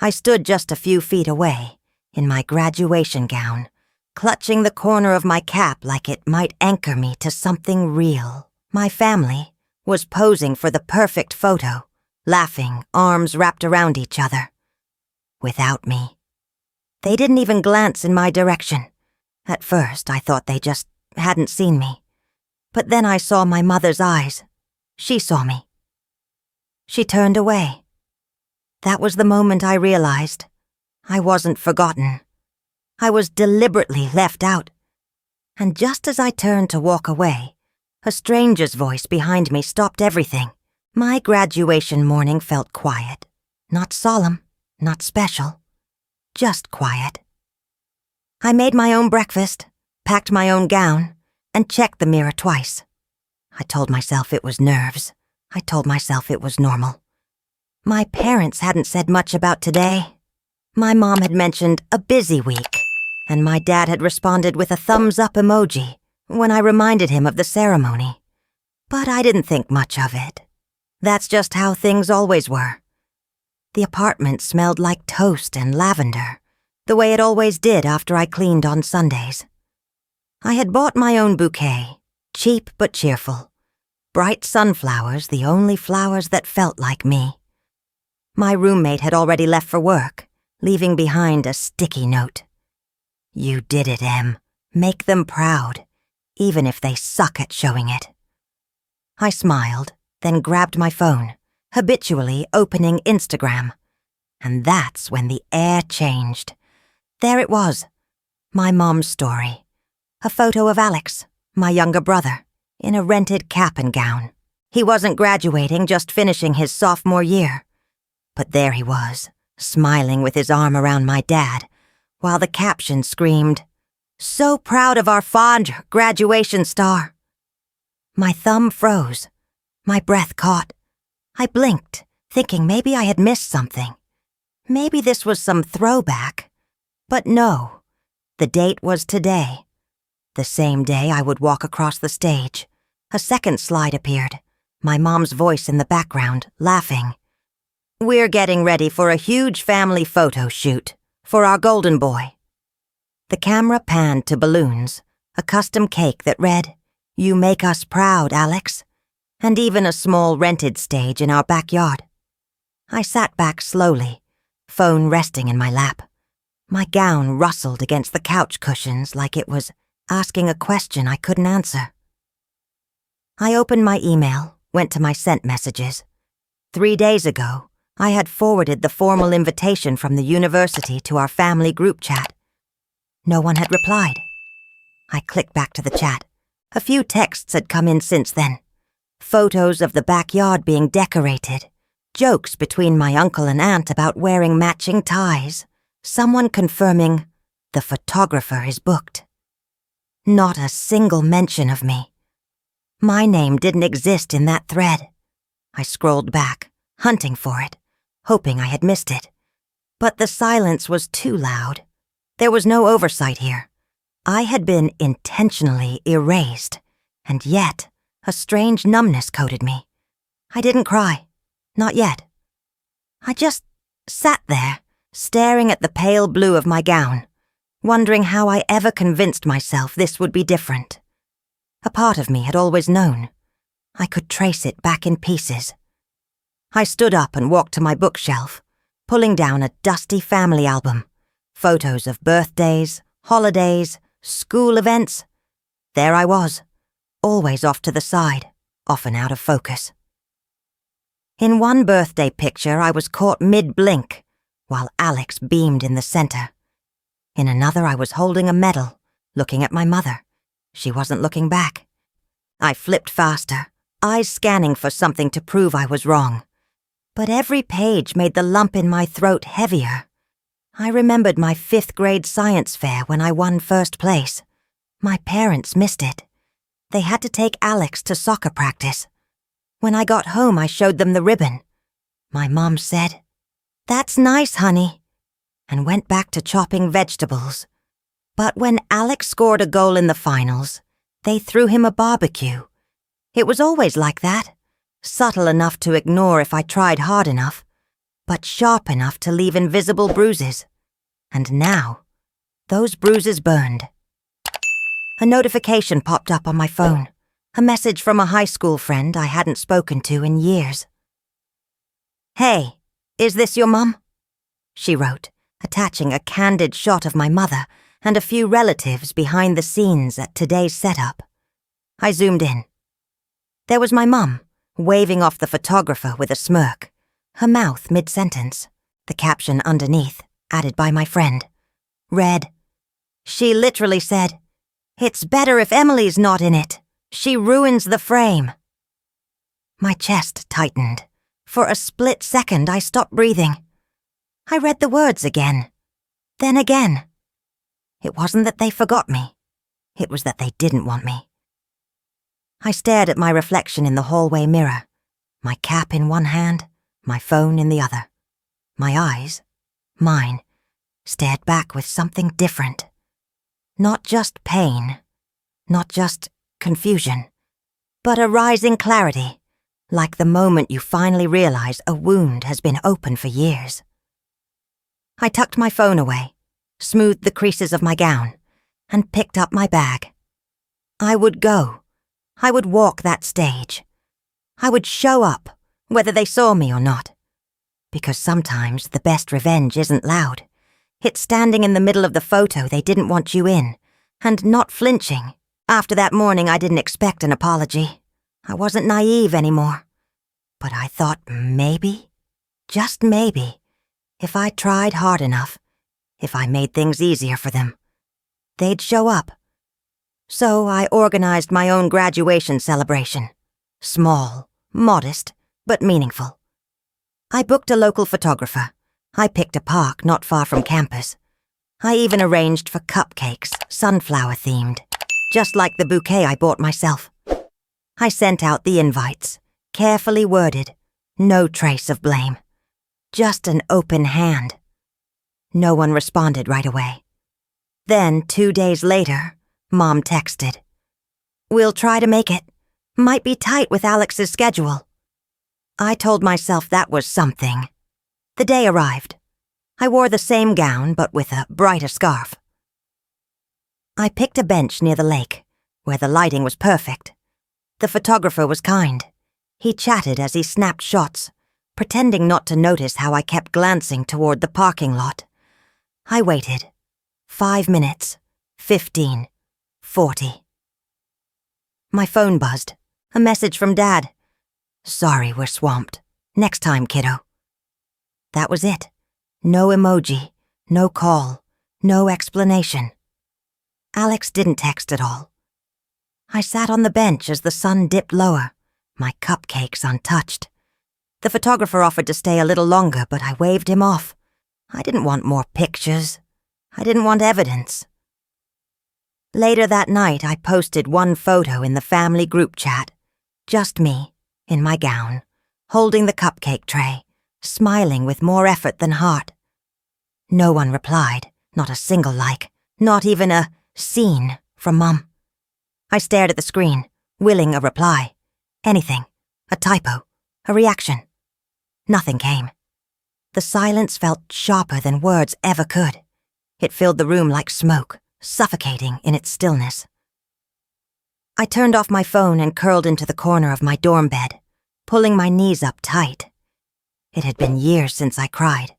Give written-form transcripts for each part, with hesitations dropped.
I stood just a few feet away, in my graduation gown, clutching the corner of my cap like it might anchor me to something real. My family was posing for the perfect photo, laughing, arms wrapped around each other. Without me. They didn't even glance in my direction. At first, I thought they just hadn't seen me. But then I saw my mother's eyes. She saw me. She turned away. That was the moment I realized I wasn't forgotten. I was deliberately left out. And just as I turned to walk away, a stranger's voice behind me stopped everything. My graduation morning felt quiet. Not solemn, not special. Just quiet. I made my own breakfast, packed my own gown, and checked the mirror twice. I told myself it was nerves. I told myself it was normal. My parents hadn't said much about today. My mom had mentioned a busy week, and my dad had responded with a thumbs-up emoji when I reminded him of the ceremony. But I didn't think much of it. That's just how things always were. The apartment smelled like toast and lavender, the way it always did after I cleaned on Sundays. I had bought my own bouquet, cheap but cheerful. Bright sunflowers, the only flowers that felt like me. My roommate had already left for work, leaving behind a sticky note. You did it, Em. Make them proud, even if they suck at showing it. I smiled, then grabbed my phone, habitually opening Instagram. And that's when the air changed. There it was, my mom's story. A photo of Alex, my younger brother, in a rented cap and gown. He wasn't graduating, just finishing his sophomore year. But there he was, smiling with his arm around my dad, while the caption screamed, "So proud of our fond graduation star." My thumb froze. My breath caught. I blinked, thinking maybe I had missed something. Maybe this was some throwback. But no, the date was today. The same day I would walk across the stage. A second slide appeared, my mom's voice in the background, laughing. We're getting ready for a huge family photo shoot for our golden boy. The camera panned to balloons, a custom cake that read, "You make us proud, Alex," and even a small rented stage in our backyard. I sat back slowly, phone resting in my lap. My gown rustled against the couch cushions like it was asking a question I couldn't answer. I opened my email, went to my sent messages. 3 days ago, I had forwarded the formal invitation from the university to our family group chat. No one had replied. I clicked back to the chat. A few texts had come in since then. Photos of the backyard being decorated. Jokes between my uncle and aunt about wearing matching ties. Someone confirming, the photographer is booked. Not a single mention of me. My name didn't exist in that thread. I scrolled back, hunting for it, hoping I had missed it. But the silence was too loud. There was no oversight here. I had been intentionally erased, and yet a strange numbness coated me. I didn't cry. Not yet. I just sat there, staring at the pale blue of my gown, wondering how I ever convinced myself this would be different. A part of me had always known. I could trace it back in pieces. I stood up and walked to my bookshelf, pulling down a dusty family album. Photos of birthdays, holidays, school events. There I was, always off to the side, often out of focus. In one birthday picture, I was caught mid-blink, while Alex beamed in the center. In another, I was holding a medal, looking at my mother. She wasn't looking back. I flipped faster, eyes scanning for something to prove I was wrong. But every page made the lump in my throat heavier. I remembered my 5th grade science fair when I won first place. My parents missed it. They had to take Alex to soccer practice. When I got home, I showed them the ribbon. My mom said, "That's nice, honey," and went back to chopping vegetables. But when Alex scored a goal in the finals, they threw him a barbecue. It was always like that, subtle enough to ignore if I tried hard enough. but sharp enough to leave invisible bruises. And now, those bruises burned. A notification popped up on my phone. A message from a high school friend I hadn't spoken to in years. "Hey, is this your mum?" she wrote, attaching a candid shot of my mother and a few relatives behind the scenes at today's setup. I zoomed in. There was my mum, waving off the photographer with a smirk, her mouth mid-sentence, the caption underneath, added by my friend, read, "She literally said, 'It's better if Emily's not in it. She ruins the frame.'" My chest tightened. For a split second, I stopped breathing. I read the words again, then again. It wasn't that they forgot me. It was that they didn't want me. I stared at my reflection in the hallway mirror, my cap in one hand, my phone in the other. My eyes, mine, stared back with something different. Not just pain, not just confusion, but a rising clarity, like the moment you finally realize a wound has been open for years. I tucked my phone away, smoothed the creases of my gown, and picked up my bag. I would go. I would walk that stage. I would show up, whether they saw me or not. Because sometimes the best revenge isn't loud. It's standing in the middle of the photo they didn't want you in, and not flinching. After that morning, I didn't expect an apology. I wasn't naive anymore. But I thought maybe, just maybe, if I tried hard enough, if I made things easier for them, they'd show up. So I organized my own graduation celebration. Small, modest, but meaningful. I booked a local photographer. I picked a park not far from campus. I even arranged for cupcakes, sunflower-themed, just like the bouquet I bought myself. I sent out the invites, carefully worded, no trace of blame. Just an open hand. No one responded right away. Then, 2 days later, Mom texted, "We'll try to make it. Might be tight with Alex's schedule." I told myself that was something. The day arrived. I wore the same gown, but with a brighter scarf. I picked a bench near the lake, where the lighting was perfect. The photographer was kind. He chatted as he snapped shots, pretending not to notice how I kept glancing toward the parking lot. I waited. 5 minutes, 15, 40. My phone buzzed. A message from Dad. "Sorry, we're swamped. Next time, kiddo." That was it. No emoji, no call, no explanation. Alex didn't text at all. I sat on the bench as the sun dipped lower, my cupcakes untouched. The photographer offered to stay a little longer, but I waved him off. I didn't want more pictures. I didn't want evidence. Later that night, I posted one photo in the family group chat. Just me, in my gown, holding the cupcake tray, smiling with more effort than heart. No one replied, not a single like, not even a "seen" from Mum. I stared at the screen, willing a reply. Anything, a typo, a reaction. Nothing came. The silence felt sharper than words ever could. It filled the room like smoke, suffocating in its stillness. I turned off my phone and curled into the corner of my dorm bed, pulling my knees up tight. It had been years since I cried,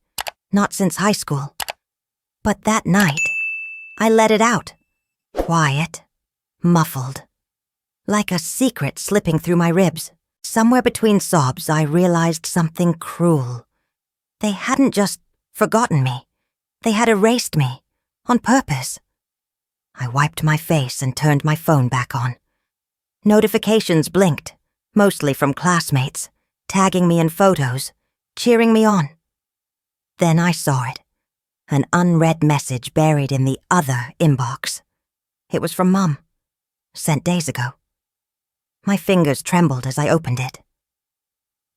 not since high school. But that night, I let it out. Quiet, muffled, like a secret slipping through my ribs. Somewhere between sobs, I realized something cruel. They hadn't just forgotten me. They had erased me, on purpose. I wiped my face and turned my phone back on. Notifications blinked, mostly from classmates, tagging me in photos, cheering me on. Then I saw it, an unread message buried in the other inbox. It was from Mum, sent days ago. My fingers trembled as I opened it.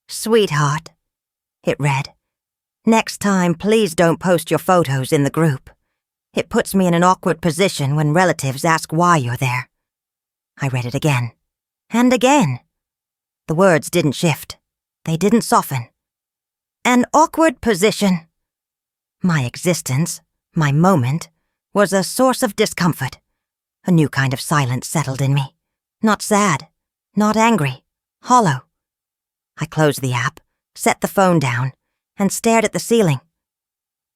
"Sweetheart," it read, "next time please don't post your photos in the group. It puts me in an awkward position when relatives ask why you're there." I read it again, and again. The words didn't shift. They didn't soften. An awkward position. My existence, my moment, was a source of discomfort. A new kind of silence settled in me. Not sad, not angry, hollow. I closed the app, set the phone down, and stared at the ceiling.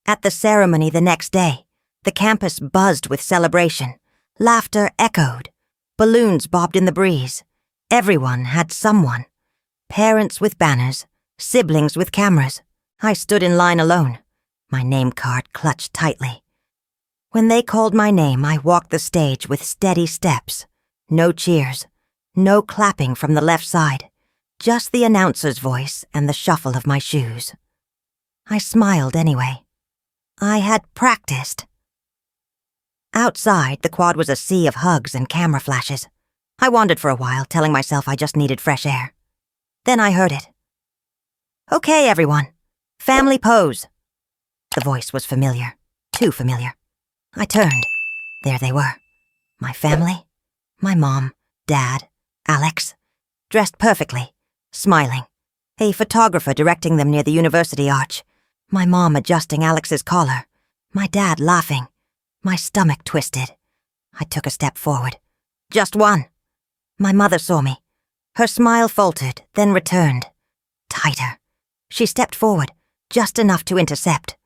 At the ceremony the next day, the campus buzzed with celebration. Laughter echoed. Balloons bobbed in the breeze. Everyone had someone. Parents with banners, siblings with cameras. I stood in line alone, my name card clutched tightly. When they called my name, I walked the stage with steady steps. No cheers, no clapping from the left side, just the announcer's voice and the shuffle of my shoes. I smiled anyway. I had practiced. Outside, the quad was a sea of hugs and camera flashes. I wandered for a while, telling myself I just needed fresh air. Then I heard it. "Okay, everyone. Family pose." The voice was familiar. Too familiar. I turned. There they were. My family. My mom, dad, Alex. Dressed perfectly. Smiling. A photographer directing them near the university arch. My mom adjusting Alex's collar. My dad laughing. My stomach twisted. I took a step forward. Just one. My mother saw me. Her smile faltered, then returned. Tighter. She stepped forward, just enough to intercept.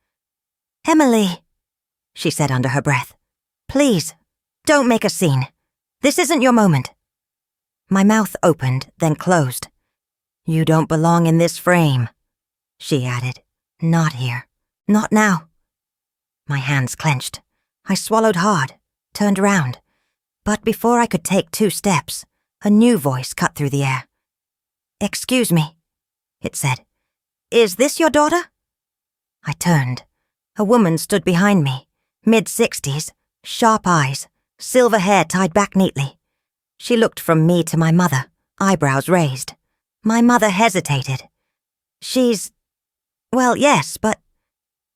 "Emily," she said under her breath. "Please, don't make a scene. This isn't your moment." My mouth opened, then closed. "You don't belong in this frame," she added. "Not here. Not now." My hands clenched. I swallowed hard, turned around. But before I could take 2 steps, a new voice cut through the air. "Excuse me," it said. "Is this your daughter?" I turned. A woman stood behind me, mid-60s, sharp eyes, silver hair tied back neatly. She looked from me to my mother, eyebrows raised. My mother hesitated. Well, yes, but..."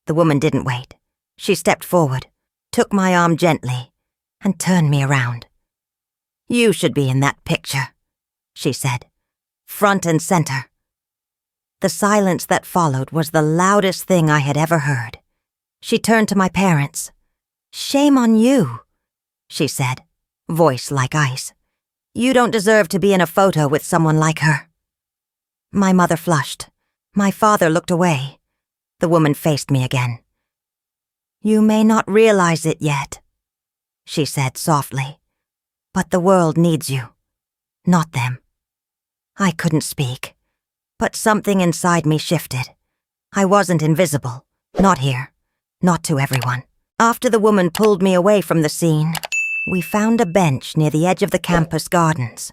The woman didn't wait. She stepped forward, took my arm gently, and turned me around. "You should be in that picture," she said, front and center. The silence that followed was the loudest thing I had ever heard. She turned to my parents. "Shame on you," she said, voice like ice. "You don't deserve to be in a photo with someone like her." My mother flushed. My father looked away. The woman faced me again. "You may not realize it yet," she said softly, "but the world needs you, not them." I couldn't speak, but something inside me shifted. I wasn't invisible, not here, not to everyone. After the woman pulled me away from the scene, we found a bench near the edge of the campus gardens,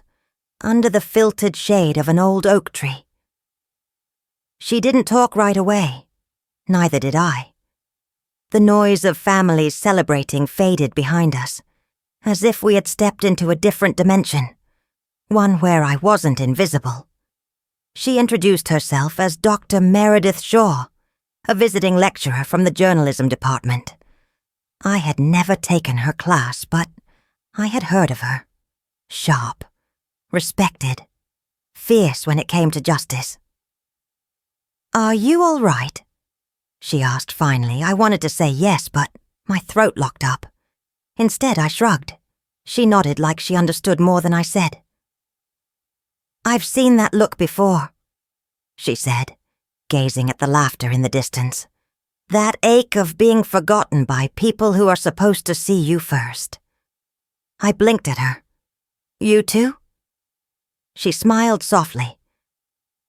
under the filtered shade of an old oak tree. She didn't talk right away. Neither did I. The noise of families celebrating faded behind us, as if we had stepped into a different dimension, one where I wasn't invisible. She introduced herself as Dr. Meredith Shaw, a visiting lecturer from the journalism department. I had never taken her class, but I had heard of her. Sharp, respected, fierce when it came to justice. "Are you all right?" she asked finally. I wanted to say yes, but my throat locked up. Instead, I shrugged. She nodded like she understood more than I said. "I've seen that look before," she said, gazing at the laughter in the distance. "That ache of being forgotten by people who are supposed to see you first." I blinked at her. "You too?" She smiled softly.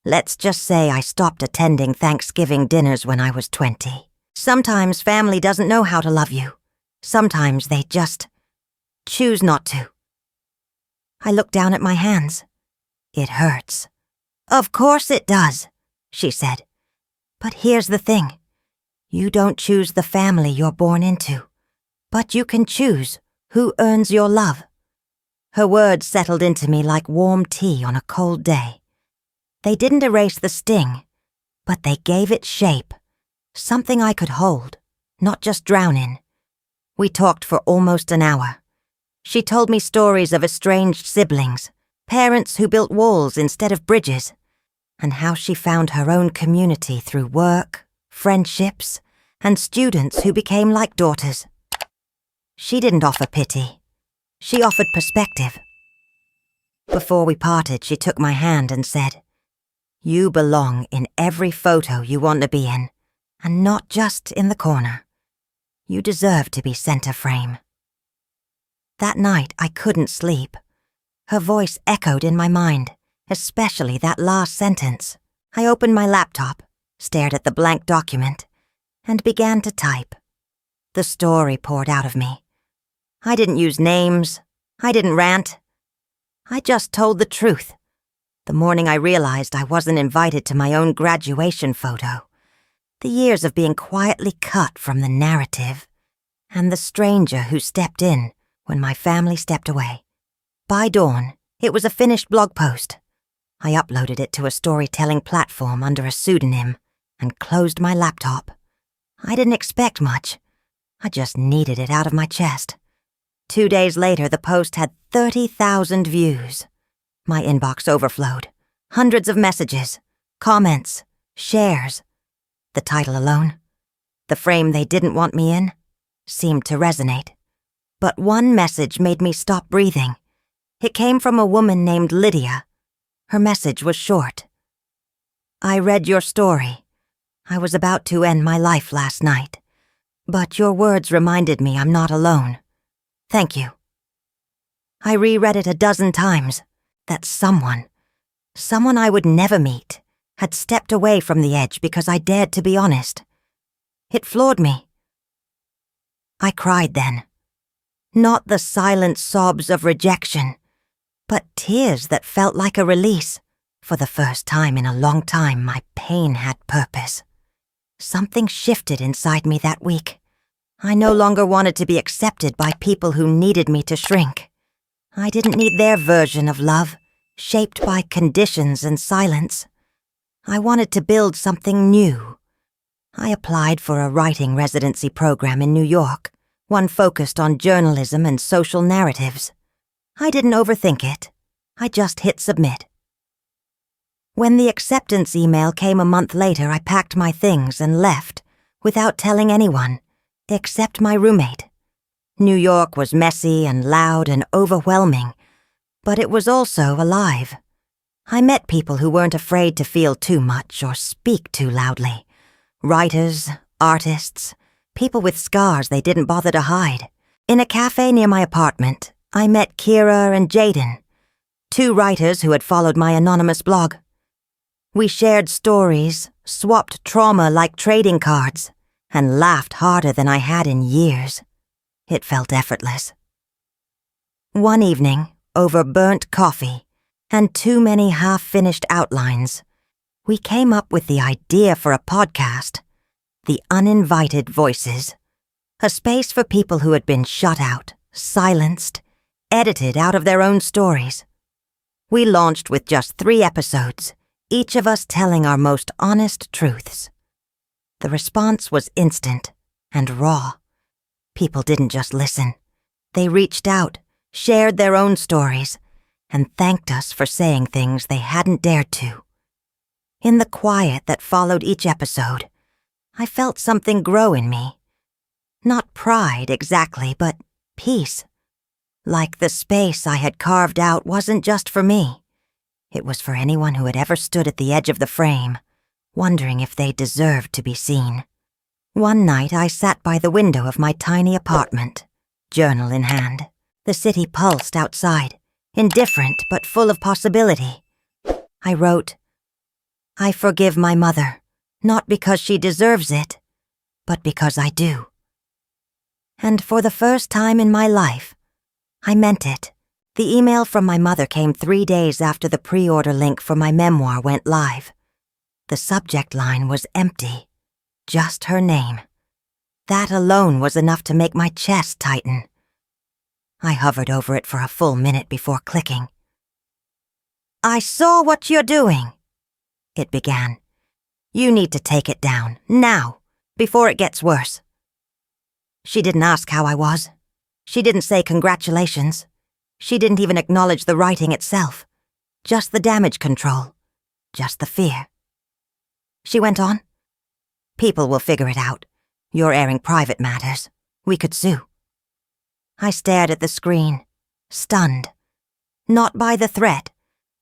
"Let's just say I stopped attending Thanksgiving dinners when I was 20. Sometimes family doesn't know how to love you. Sometimes they just choose not to." I looked down at my hands. "It hurts." "Of course it does," she said. "But here's the thing. You don't choose the family you're born into, but you can choose who earns your love." Her words settled into me like warm tea on a cold day. They didn't erase the sting, but they gave it shape, something I could hold, not just drown in. We talked for almost an hour. She told me stories of estranged siblings, parents who built walls instead of bridges, and how she found her own community through work, friendships, and students who became like daughters. She didn't offer pity. She offered perspective. Before we parted, she took my hand and said, "You belong in every photo you want to be in, and not just in the corner. You deserve to be center frame." That night, I couldn't sleep. Her voice echoed in my mind, especially that last sentence. I opened my laptop, stared at the blank document, and began to type. The story poured out of me. I didn't use names. I didn't rant. I just told the truth. The morning I realized I wasn't invited to my own graduation photo, the years of being quietly cut from the narrative, and the stranger who stepped in when my family stepped away. By dawn, it was a finished blog post. I uploaded it to a storytelling platform under a pseudonym and closed my laptop. I didn't expect much. I just needed it out of my chest. 2 days later, the post had 30,000 views. My inbox overflowed. Hundreds of messages, comments, shares. The title alone, "The Frame They Didn't Want Me In," seemed to resonate. But one message made me stop breathing. It came from a woman named Lydia. Her message was short. "I read your story. I was about to end my life last night, but your words reminded me I'm not alone. Thank you." I reread it a dozen times. That someone I would never meet, had stepped away from the edge because I dared to be honest. It floored me. I cried then. Not the silent sobs of rejection, but tears that felt like a release. For the first time in a long time, my pain had purpose. Something shifted inside me that week. I no longer wanted to be accepted by people who needed me to shrink. I didn't need their version of love, shaped by conditions and silence. I wanted to build something new. I applied for a writing residency program in New York, one focused on journalism and social narratives. I didn't overthink it. I just hit submit. When the acceptance email came a month later, I packed my things and left, without telling anyone, except my roommate. New York was messy and loud and overwhelming, but it was also alive. I met people who weren't afraid to feel too much or speak too loudly. Writers, artists, people with scars they didn't bother to hide. In a cafe near my apartment, I met Kira and Jaden, 2 writers who had followed my anonymous blog. We shared stories, swapped trauma like trading cards, and laughed harder than I had in years. It felt effortless. One evening, over burnt coffee and too many half-finished outlines, we came up with the idea for a podcast, The Uninvited Voices, a space for people who had been shut out, silenced, edited out of their own stories. We launched with just 3 episodes, each of us telling our most honest truths. The response was instant and raw. People didn't just listen. They reached out, shared their own stories, and thanked us for saying things they hadn't dared to. In the quiet that followed each episode, I felt something grow in me. Not pride exactly, but peace. Like the space I had carved out wasn't just for me. It was for anyone who had ever stood at the edge of the frame, wondering if they deserved to be seen. One night I sat by the window of my tiny apartment, journal in hand. The city pulsed outside, indifferent but full of possibility. I wrote, "I forgive my mother, not because she deserves it, but because I do." And for the first time in my life, I meant it. The email from my mother came 3 days after the pre-order link for my memoir went live. The subject line was empty, just her name. That alone was enough to make my chest tighten. I hovered over it for a full minute before clicking. "I saw what you're doing," it began. "You need to take it down, now, before it gets worse." She didn't ask how I was. She didn't say congratulations. She didn't even acknowledge the writing itself. Just the damage control. just the fear. She went on. People will figure it out. You're airing private matters. We could sue. I stared at the screen, stunned. Not by the threat,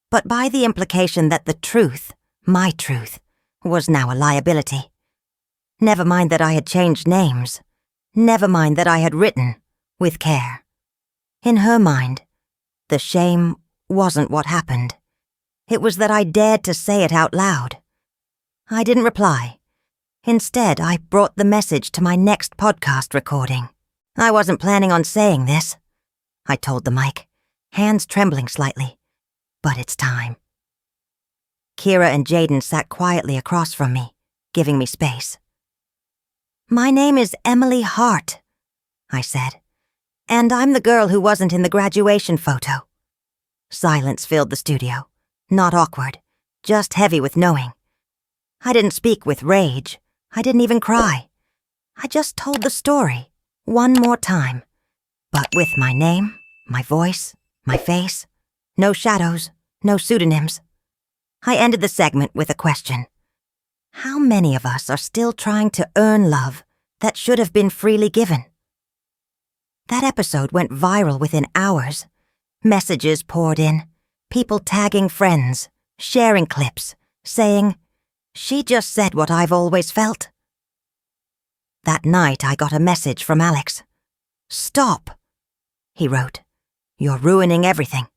but by the implication that the truth, my truth, was now a liability. Never mind that I had changed names. Never mind that I had written, with care. In her mind, the shame wasn't what happened. It was that I dared to say it out loud. I didn't reply. Instead, I brought the message to my next podcast recording. I wasn't planning on saying this, I told the mic, hands trembling slightly. But it's time. Kira and Jaden sat quietly across from me, giving me space. My name is Emily Hart, I said, and I'm the girl who wasn't in the graduation photo. Silence filled the studio, not awkward, just heavy with knowing. I didn't speak with rage. I didn't even cry. I just told the story, one more time, but with my name, my voice, my face, no shadows, no pseudonyms. I ended the segment with a question. How many of us are still trying to earn love that should have been freely given? That episode went viral within hours. Messages poured in, people tagging friends, sharing clips, saying, "She just said what I've always felt." That night I got a message from Alex. "Stop," he wrote. "You're ruining everything."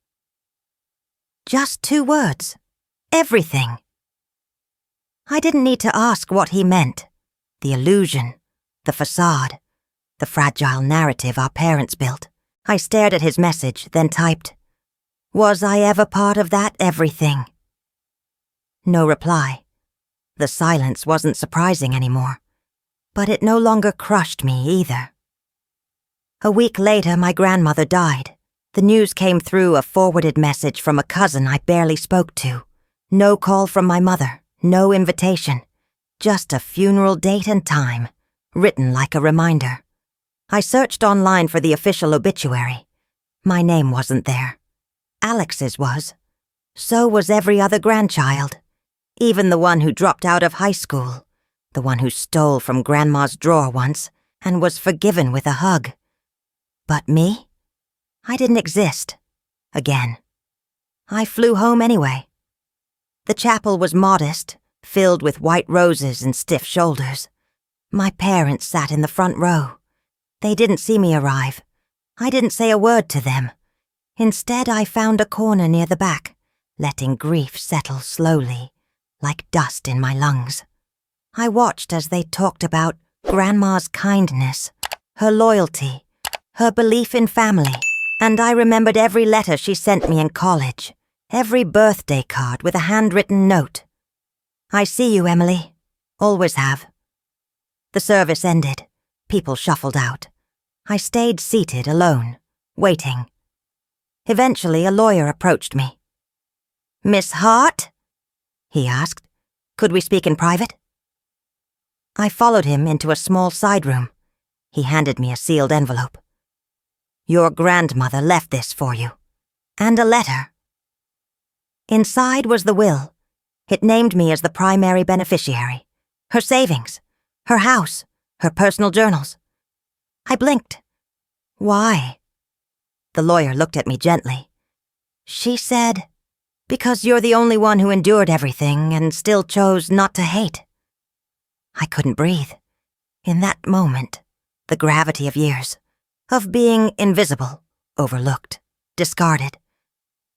Just 2 words. Everything. I didn't need to ask what he meant. The illusion, the facade, the fragile narrative our parents built. I stared at his message, then typed, "Was I ever part of that everything?" No reply. The silence wasn't surprising anymore, but it no longer crushed me either. A week later, my grandmother died. The news came through a forwarded message from a cousin I barely spoke to. No call from my mother, no invitation. Just a funeral date and time, written like a reminder. I searched online for the official obituary. My name wasn't there. Alex's was. So was every other grandchild. Even the one who dropped out of high school. The one who stole from Grandma's drawer once and was forgiven with a hug. But me? I didn't exist. Again. I flew home anyway. The chapel was modest, filled with white roses and stiff shoulders. My parents sat in the front row. They didn't see me arrive. I didn't say a word to them. Instead, I found a corner near the back, letting grief settle slowly, like dust in my lungs. I watched as they talked about Grandma's kindness, her loyalty, her belief in family, and I remembered every letter she sent me in college, every birthday card with a handwritten note. "I see you, Emily. Always have." The service ended. People shuffled out. I stayed seated alone, waiting. Eventually, a lawyer approached me. "Miss Hart?" he asked. "Could we speak in private?" I followed him into a small side room. He handed me a sealed envelope. "Your grandmother left this for you. And a letter." Inside was the will. It named me as the primary beneficiary. Her savings, her house, her personal journals. I blinked. "Why?" The lawyer looked at me gently. She said, "Because you're the only one who endured everything and still chose not to hate." I couldn't breathe. In that moment, the gravity of years, of being invisible, overlooked, discarded,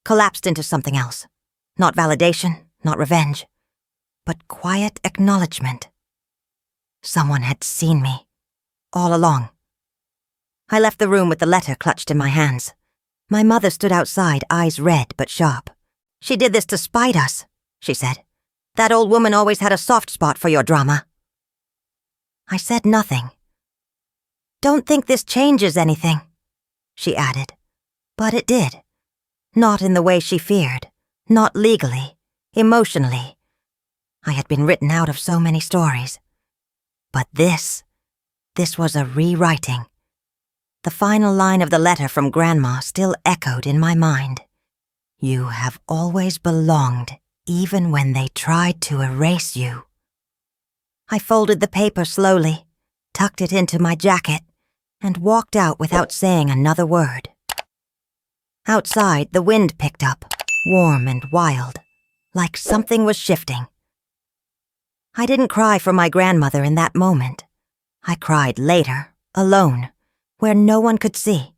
collapsed into something else. Not validation, not revenge, but quiet acknowledgement. Someone had seen me, all along. I left the room with the letter clutched in my hands. My mother stood outside, eyes red but sharp. "She did this to spite us," she said. "That old woman always had a soft spot for your drama." I said nothing. "Don't think this changes anything," she added. But it did. Not in the way she feared. Not legally. Emotionally. I had been written out of so many stories. But this was a rewriting. The final line of the letter from Grandma still echoed in my mind. "You have always belonged even when they tried to erase you. I folded the paper slowly, tucked it into my jacket, and walked out without saying another word. Outside, the wind picked up, warm and wild, like something was shifting. I didn't cry for my grandmother in that moment. I cried later, alone, where no one could see,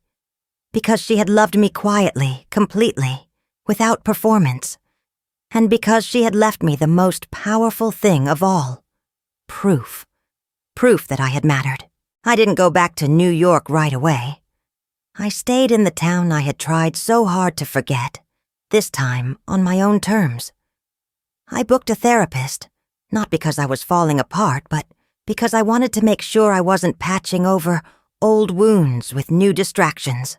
because she had loved me quietly, completely, without performance, and because she had left me the most powerful thing of all, proof. Proof that I had mattered. I didn't go back to New York right away. I stayed in the town I had tried so hard to forget, this time on my own terms. I booked a therapist, not because I was falling apart, but because I wanted to make sure I wasn't patching over old wounds with new distractions.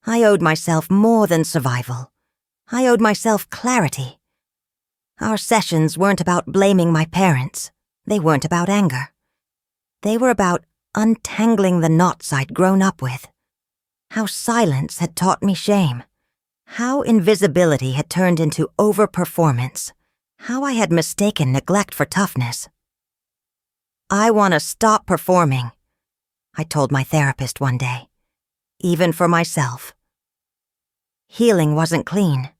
I owed myself more than survival. I owed myself clarity. Our sessions weren't about blaming my parents. They weren't about anger. They were about untangling the knots I'd grown up with. How silence had taught me shame. How invisibility had turned into overperformance. How I had mistaken neglect for toughness. I want to stop performing, I told my therapist one day. Even for myself. Healing wasn't clean.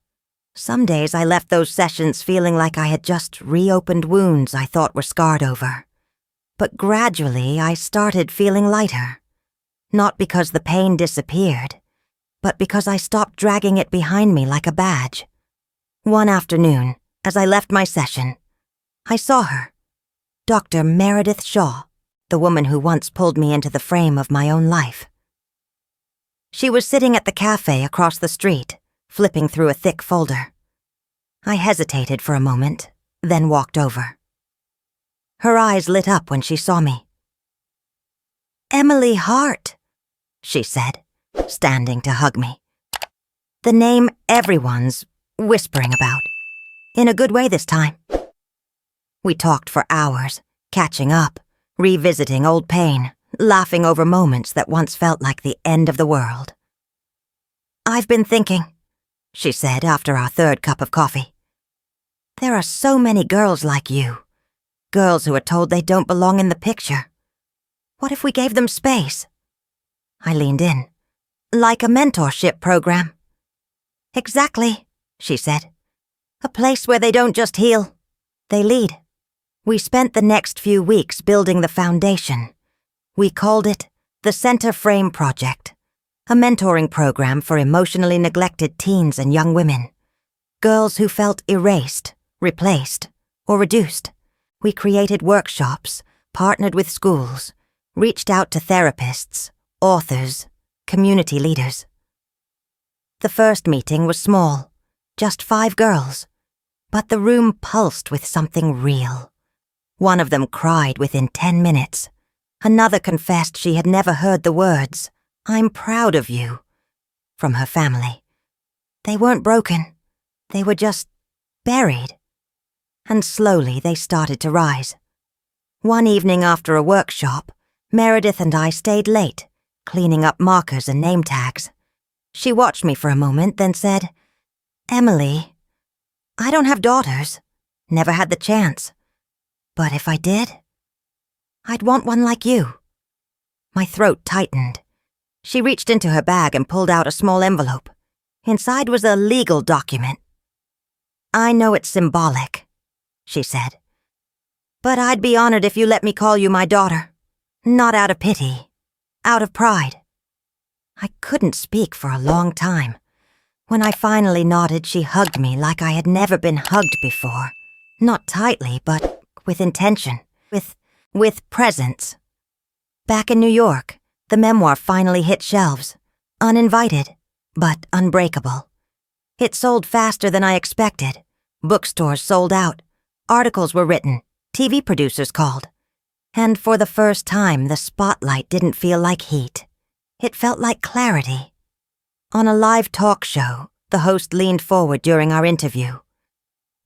Some days I left those sessions feeling like I had just reopened wounds I thought were scarred over. But gradually I started feeling lighter. Not because the pain disappeared, but because I stopped dragging it behind me like a badge. One afternoon, as I left my session, I saw her. Dr. Meredith Shaw, the woman who once pulled me into the frame of my own life. She was sitting at the cafe across the street, flipping through a thick folder. I hesitated for a moment, then walked over. Her eyes lit up when she saw me. "Emily Hart," she said, standing to hug me. The name everyone's whispering about. In a good way this time. We talked for hours, catching up, revisiting old pain, laughing over moments that once felt like the end of the world. "I've been thinking," she said after our third cup of coffee. "There are so many girls like you. Girls who are told they don't belong in the picture. What if we gave them space?" I leaned in. "Like a mentorship program." "Exactly," she said. "A place where they don't just heal, they lead." We spent the next few weeks building the foundation. We called it the Center Frame Project, a mentoring program for emotionally neglected teens and young women. Girls who felt erased, replaced, or reduced. We created workshops, partnered with schools, reached out to therapists, authors, community leaders. The first meeting was small, just 5 girls, but the room pulsed with something real. One of them cried within 10 minutes. Another confessed she had never heard the words, "I'm proud of you," from her family. They weren't broken. They were just buried. And slowly they started to rise. One evening after a workshop, Meredith and I stayed late, cleaning up markers and name tags. She watched me for a moment, then said, "Emily, I don't have daughters. Never had the chance. But if I did, I'd want one like you." My throat tightened. She reached into her bag and pulled out a small envelope. Inside was a legal document. "I know it's symbolic," she said. "But I'd be honored if you let me call you my daughter. Not out of pity, out of pride." I couldn't speak for a long time. When I finally nodded, she hugged me like I had never been hugged before. Not tightly, but with intention, with presence. Back in New York, the memoir finally hit shelves. Uninvited, but Unbreakable. It sold faster than I expected. Bookstores sold out. Articles were written. TV producers called. And for the first time, the spotlight didn't feel like heat. It felt like clarity. On a live talk show, the host leaned forward during our interview.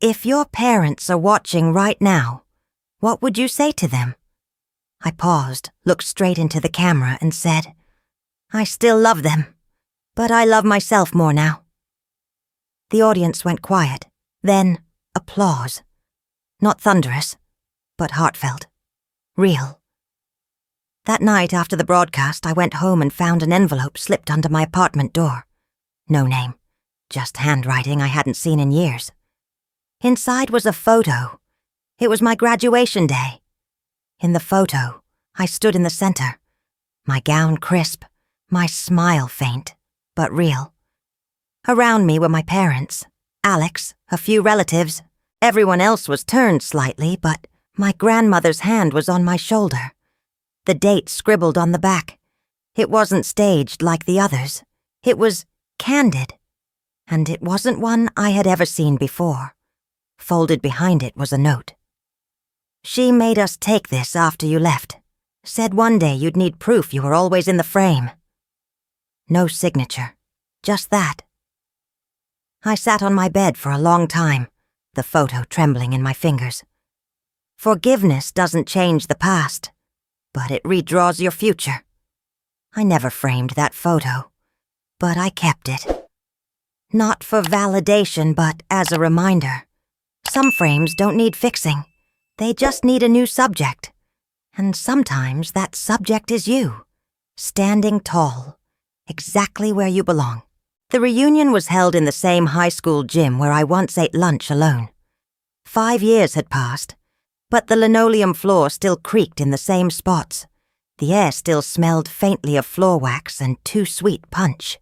"If your parents are watching right now, what would you say to them?" I paused, looked straight into the camera, and said, "I still love them, but I love myself more now." The audience went quiet. Then, applause. Not thunderous, but heartfelt. Real. That night after the broadcast, I went home and found an envelope slipped under my apartment door. No name, just handwriting I hadn't seen in years. Inside was a photo. It was my graduation day. In the photo, I stood in the center, my gown crisp, my smile faint, but real. Around me were my parents, Alex, a few relatives. Everyone else was turned slightly, but my grandmother's hand was on my shoulder. The date scribbled on the back. It wasn't staged like the others. It was candid. And it wasn't one I had ever seen before. Folded behind it was a note. She made us take this after you left. Said one day you'd need proof you were always in the frame. No signature. Just that. I sat on my bed for a long time, the photo trembling in my fingers. Forgiveness doesn't change the past, but it redraws your future. I never framed that photo, but I kept it. Not for validation, but as a reminder. Some frames don't need fixing. They just need a new subject. And sometimes that subject is you, standing tall, exactly where you belong. The reunion was held in the same high school gym where I once ate lunch alone. 5 years had passed, but the linoleum floor still creaked in the same spots. The air still smelled faintly of floor wax and too sweet punch.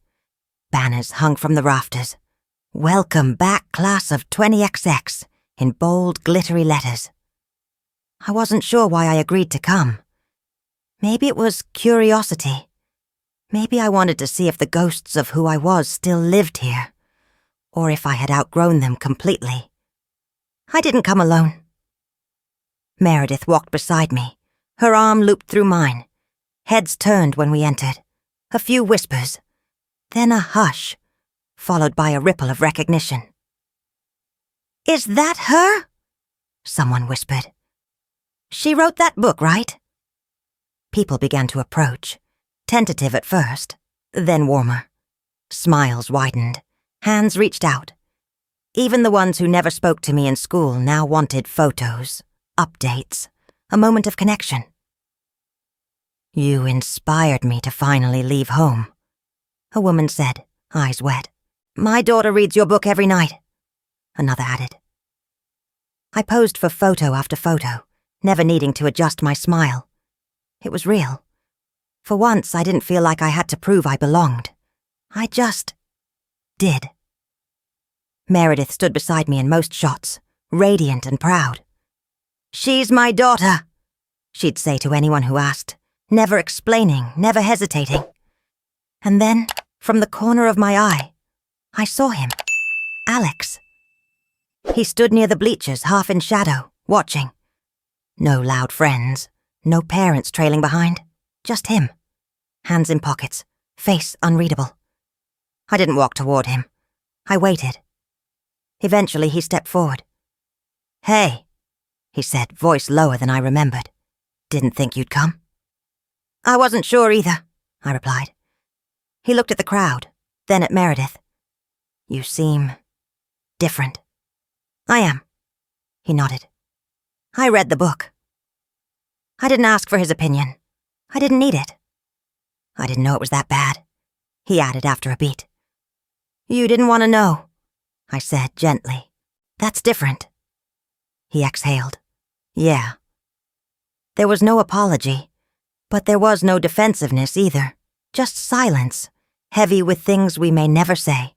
Banners hung from the rafters. Welcome back, class of 20XX, in bold, glittery letters. I wasn't sure why I agreed to come. Maybe it was curiosity. Maybe I wanted to see if the ghosts of who I was still lived here, or if I had outgrown them completely. I didn't come alone. Meredith walked beside me, her arm looped through mine. Heads turned when we entered. A few whispers, then a hush, followed by a ripple of recognition. "Is that her?" someone whispered. "She wrote that book, right?" People began to approach, tentative at first, then warmer. Smiles widened, hands reached out. Even the ones who never spoke to me in school now wanted photos, updates, a moment of connection. "You inspired me to finally leave home," a woman said, eyes wet. "My daughter reads your book every night," another added. I posed for photo after photo, never needing to adjust my smile. It was real. For once, I didn't feel like I had to prove I belonged. I just did. Meredith stood beside me in most shots, radiant and proud. "She's my daughter," she'd say to anyone who asked, never explaining, never hesitating. And then, from the corner of my eye, I saw him. Alex. He stood near the bleachers, half in shadow, watching. No loud friends, no parents trailing behind, just him. Hands in pockets, face unreadable. I didn't walk toward him. I waited. Eventually he stepped forward. "Hey," he said, voice lower than I remembered. "Didn't think you'd come." "I wasn't sure either," I replied. He looked at the crowd, then at Meredith. "You seem different." "I am," he nodded. "I read the book." I didn't ask for his opinion. I didn't need it. "I didn't know it was that bad," he added after a beat. "You didn't want to know," I said gently. "That's different." He exhaled. "Yeah." There was no apology, but there was no defensiveness either, just silence, heavy with things we may never say.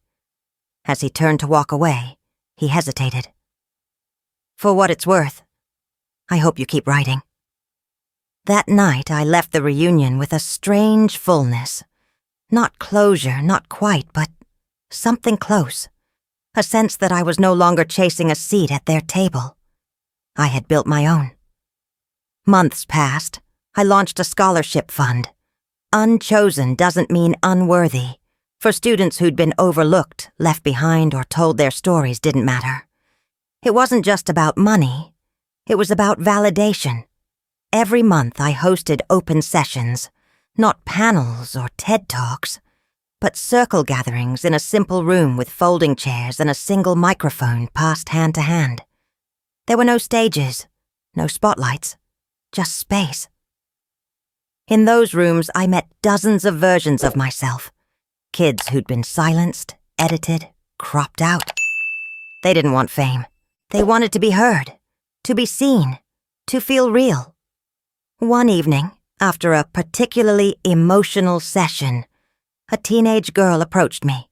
As he turned to walk away, he hesitated. "For what it's worth, I hope you keep writing." That night I left the reunion with a strange fullness. Not closure, not quite, but something close. A sense that I was no longer chasing a seat at their table. I had built my own. Months passed. I launched a scholarship fund. Unchosen doesn't mean unworthy. For students who'd been overlooked, left behind, or told their stories didn't matter. It wasn't just about money. It was about validation. Every month I hosted open sessions, not panels or TED Talks, but circle gatherings in a simple room with folding chairs and a single microphone passed hand to hand. There were no stages, no spotlights, just space. In those rooms, I met dozens of versions of myself. Kids who'd been silenced, edited, cropped out. They didn't want fame. They wanted to be heard, to be seen, to feel real. One evening, after a particularly emotional session, a teenage girl approached me.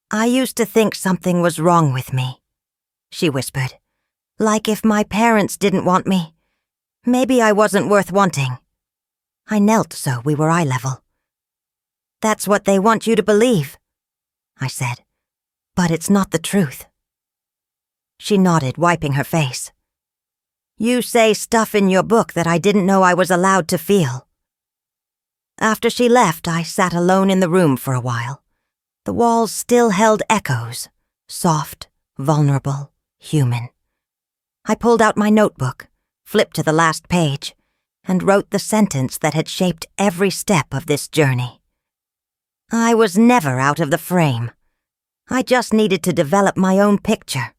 "I used to think something was wrong with me," she whispered. "Like if my parents didn't want me, maybe I wasn't worth wanting." I knelt so we were eye level. "That's what they want you to believe," I said, "but it's not the truth." She nodded, wiping her face. "You say stuff in your book that I didn't know I was allowed to feel." After she left, I sat alone in the room for a while. The walls still held echoes, soft, vulnerable, human. I pulled out my notebook, flipped to the last page, and wrote the sentence that had shaped every step of this journey. I was never out of the frame. I just needed to develop my own picture,